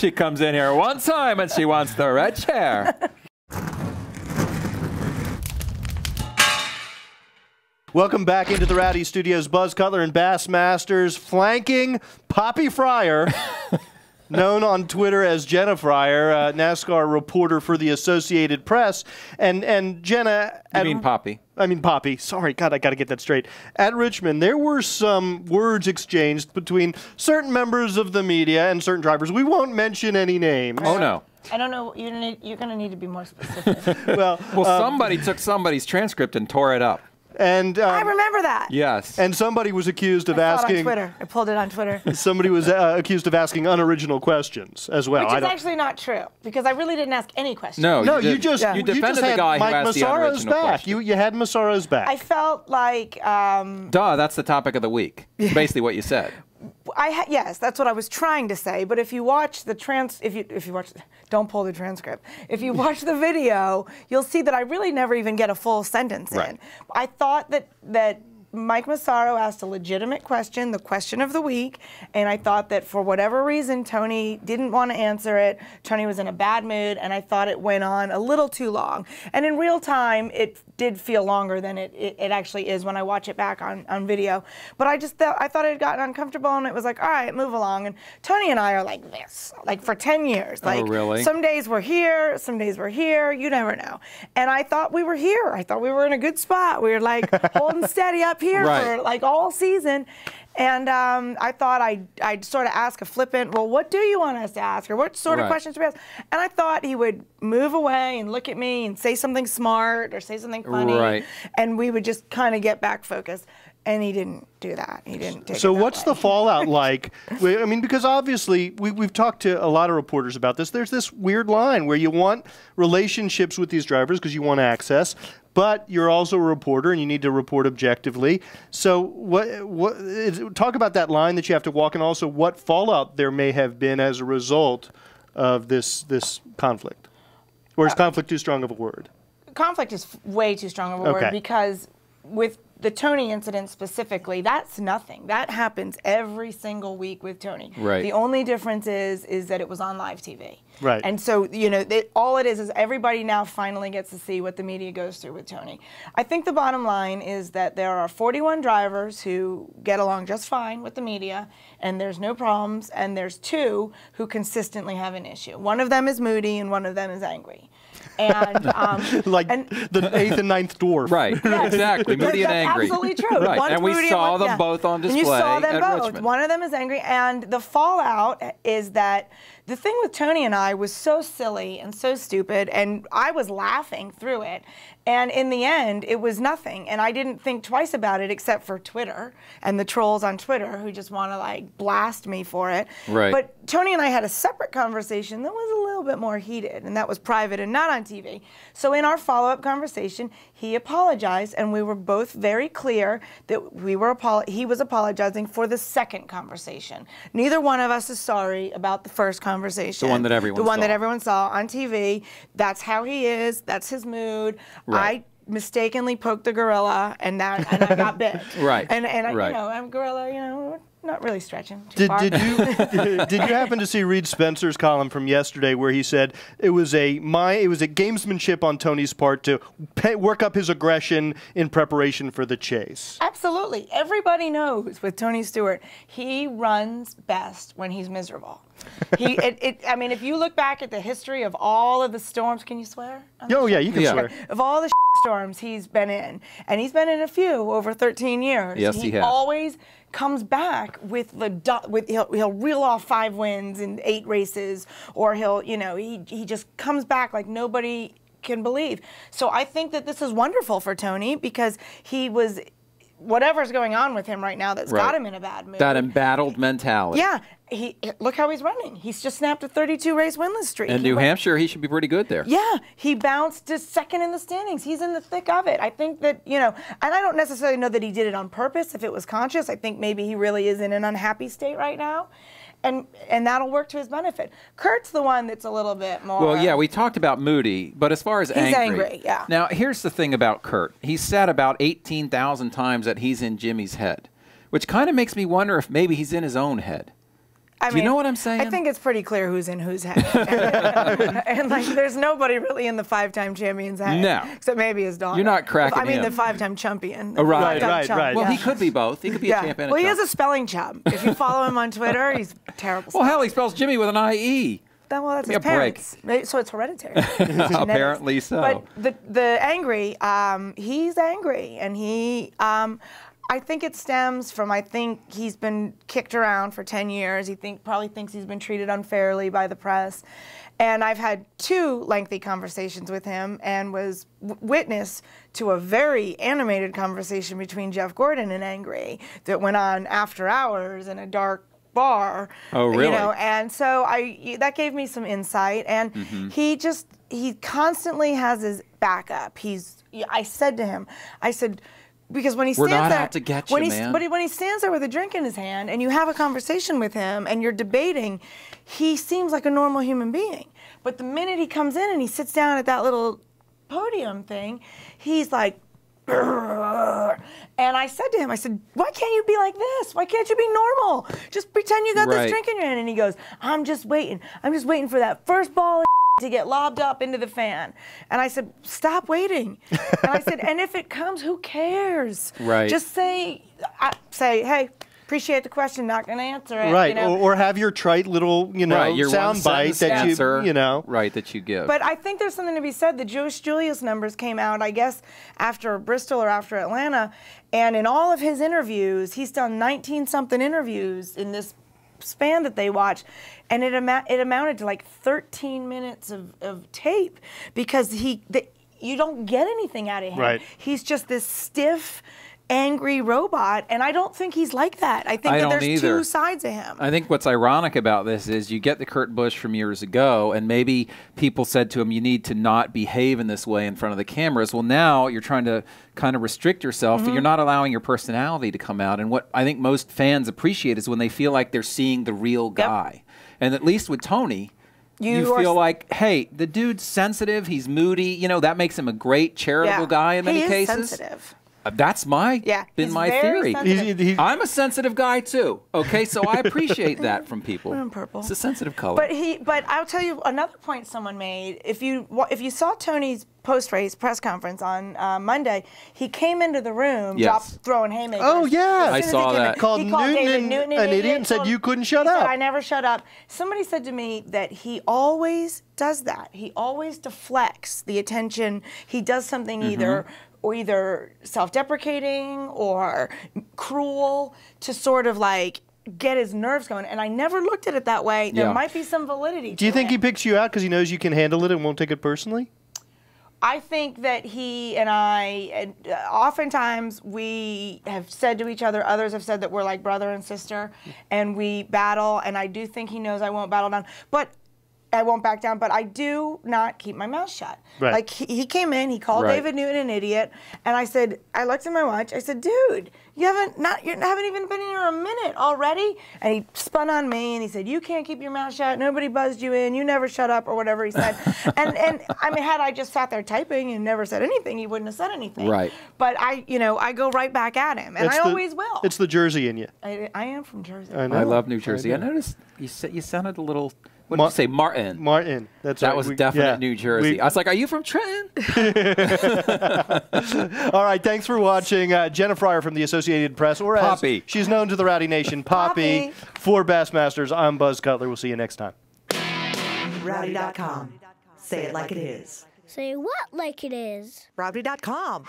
She comes in here one time and she wants the red chair. Welcome back into the Rowdy Studios. Buzz Cutler and Bassmasters flanking Poppy Fryer, known on Twitter as Jenna Fryer, NASCAR reporter for the Associated Press. And Jenna... You mean Poppy. I mean Poppy. Sorry, God, I got to get that straight. At Richmond, there were some words exchanged between certain members of the media and certain drivers. We won't mention any names. Oh, no. I don't know. You're going to need to be more specific. Well, somebody took somebody's transcript and tore it up. And I remember that. Yes. And somebody was accused of I saw it asking... on Twitter. I pulled it on Twitter. Somebody was accused of asking unoriginal questions as well. Which is actually not true, because I really didn't ask any questions. No, you just you defended the guy who asked the unoriginal back. You had Massaro's back. I felt like... Duh, that's the topic of the week. Basically what you said. Yes, that's what I was trying to say. But if you watch the don't pull the transcript. If you watch the video, you'll see that I really never even get a full sentence in. I thought that Mike Massaro asked a legitimate question, the question of the week, and I thought that for whatever reason, Tony didn't want to answer it. Tony was in a bad mood, and I thought it went on a little too long. And in real time, it did feel longer than it actually is when I watch it back on video. But I thought it had gotten uncomfortable, and it was like, all right, move along. And Tony and I are like this, like for 10 years. Like, oh, really? Some days we're here, some days we're here. You never know. And I thought we were here. I thought we were in a good spot. We were like holding steady up here for like all season. And I thought I'd sort of ask a flippant, well, what do you want us to ask? Or what sort of questions do we ask? And I thought he would move away and look at me and say something smart or say something funny. And we would just kind of get back focused. And he didn't do that. He didn't take it that what's way. the fallout like? I mean, because obviously we've talked to a lot of reporters about this. There's this weird line where you want relationships with these drivers because you want access, but you're also a reporter and you need to report objectively. So talk about that line that you have to walk, and also what fallout there may have been as a result of this conflict. Or is conflict too strong of a word? Conflict is way too strong of a word, because with the Tony incident specifically, that's nothing. That happens every single week with Tony. The only difference is that it was on live TV. And so, you know, all it is everybody now finally gets to see what the media goes through with Tony. I think the bottom line is that there are 41 drivers who get along just fine with the media, and there's no problems, and there's 2 who consistently have an issue. One of them is moody, and one of them is angry. And like the 8th and 9th dwarf. Yes. Exactly. Moody and angry. Absolutely true. And we saw them both on display. And you saw them both. Richmond. One of them is angry, and the fallout is that the thing with Tony and I was so silly and so stupid, and I was laughing through it. And in the end, it was nothing. And I didn't think twice about it, except for Twitter and the trolls on Twitter who just want to like blast me for it. But Tony and I had a separate conversation that was a little bit more heated, and that was private and not on TV. So in our follow-up conversation, he apologized, and we were both very clear that he was apologizing for the second conversation. Neither one of us is sorry about the first conversation. The one that everyone saw. The one that everyone saw on TV. That's how he is. That's his mood. I mistakenly poked the gorilla, and I got bit. And you know, I'm gorilla, you know, not really stretching too far. Did you happen to see Reed Spencer's column from yesterday where he said it was a gamesmanship on Tony's part to work up his aggression in preparation for the chase? Absolutely. Everybody knows with Tony Stewart, he runs best when he's miserable. I mean, if you look back at the history of all of the storms, can you swear? Oh yeah, you can swear. Of all the storms he's been in, and he's been in a few over 13 years. Yes, he has. Always comes back with he'll reel off 5 wins in 8 races, or he just comes back like nobody can believe. So I think that this is wonderful for Tony, because he was, whatever's going on with him right now that's got him in a bad mood. That embattled mentality. Yeah. Look how he's running. He's just snapped a 32-race winless streak. In New Hampshire, he should be pretty good there. Yeah, he bounced to 2nd in the standings. He's in the thick of it. I think that, you know, and I don't necessarily know that he did it on purpose, if it was conscious. I think maybe he really is in an unhappy state right now. And that'll work to his benefit. Kurt's the one that's a little bit more... Well, yeah, we talked about moody, but as far as he's angry, yeah. Now, here's the thing about Kurt. He's said about 18,000 times that he's in Jimmy's head, which kind of makes me wonder if maybe he's in his own head. I Do you know what I'm saying? I think it's pretty clear who's in whose head. And like, there's nobody really in the 5-time champion's head. No. Except maybe his daughter. You're not cracking I mean, him. the 5-time champion. Oh, right, right. Well, yeah. he could be both. He could be a champ and a Well, he chump. is a spelling chump. If you follow him on Twitter, he's terrible. Well, hell, he spells Jimmy with an IE. Well, that's Give his me a break. parents. So it's hereditary. It's genetics. Apparently so. But the angry, he's angry, and he. I think it stems from, I think he's been kicked around for 10 years. He probably thinks he's been treated unfairly by the press. And I've had 2 lengthy conversations with him and was witness to a very animated conversation between Jeff Gordon and Angry that went on after hours in a dark bar. Oh, really? You know, and so that gave me some insight. And he constantly has his backup. I said to him, because when he stands We're not there, out to get you, man. But when he stands there with a drink in his hand and you have a conversation with him and you're debating, he seems like a normal human being. But the minute he comes in and he sits down at that little podium thing, he's like, "Brrr." And I said to him, why can't you be like this? Why can't you be normal? Just pretend you got this drink in your hand. And he goes, I'm just waiting for that first ball to get lobbed up into the fan. And I said, stop waiting. And I said, and if it comes, who cares? Right. Just say, hey, appreciate the question, not going to answer it. Right, You know? or have your trite little, your sound bite that that you give. But I think there's something to be said. The Jewish Julius numbers came out, I guess, after Bristol or after Atlanta. And in all of his interviews, he's done 19-something interviews in this span that they watched, and it amounted to like 13 minutes of tape because you don't get anything out of him. Right. He's just this stiff, angry robot, and I don't think he's like that. I think that there's 2 sides of him. I think what's ironic about this is you get the Kurt Busch from years ago, and maybe people said to him, you need to not behave in this way in front of the cameras. Well, now you're trying to kind of restrict yourself, but you're not allowing your personality to come out. And what I think most fans appreciate is when they feel like they're seeing the real guy. And at least with Tony, you feel like, hey, the dude's sensitive, he's moody, that makes him a great charitable guy in many cases. He is sensitive. That's been my theory. I'm a sensitive guy too. Okay, so I appreciate that from people. I'm purple. It's a sensitive color. But I'll tell you another point someone made. If you saw Tony's post-race press conference on Monday, he came into the room, throwing haymakers. Oh yeah, I saw that. Called Newton an idiot and said you couldn't shut up. I never shut up. Somebody said to me that he always does that. He always deflects the attention. He does something either self-deprecating or cruel to sort of like get his nerves going. And I never looked at it that way. There might be some validity to it. Do you think he picks you out because he knows you can handle it and won't take it personally? I think that he and I, oftentimes we have said to each other, others have said that we're like brother and sister, and we battle, and I do think he knows I won't battle down. But I won't back down, but I do not keep my mouth shut. Right. Like he came in, he called David Newton an idiot, and I looked at my watch. I said, "Dude, you haven't even been in here a minute already." And he spun on me and he said, "You can't keep your mouth shut. Nobody buzzed you in. You never shut up," or whatever he said. and I mean, had I just sat there typing and never said anything, he wouldn't have said anything. Right. But I go right back at him, and I always will. It's the Jersey in you. I am from Jersey. I know. I love New Jersey. I noticed you sounded a little. What did you say, Martin? Martin. That's that right. was definite New Jersey. I was like, are you from Trenton? All right, thanks for watching. Jenna Fryer from the Associated Press, or Poppy. as she's known to the Rowdy Nation, Poppy. For Bassmasters, I'm Buzz Cutler. We'll see you next time. Rowdy.com. Say it like it is. Say what like it is? Rowdy.com.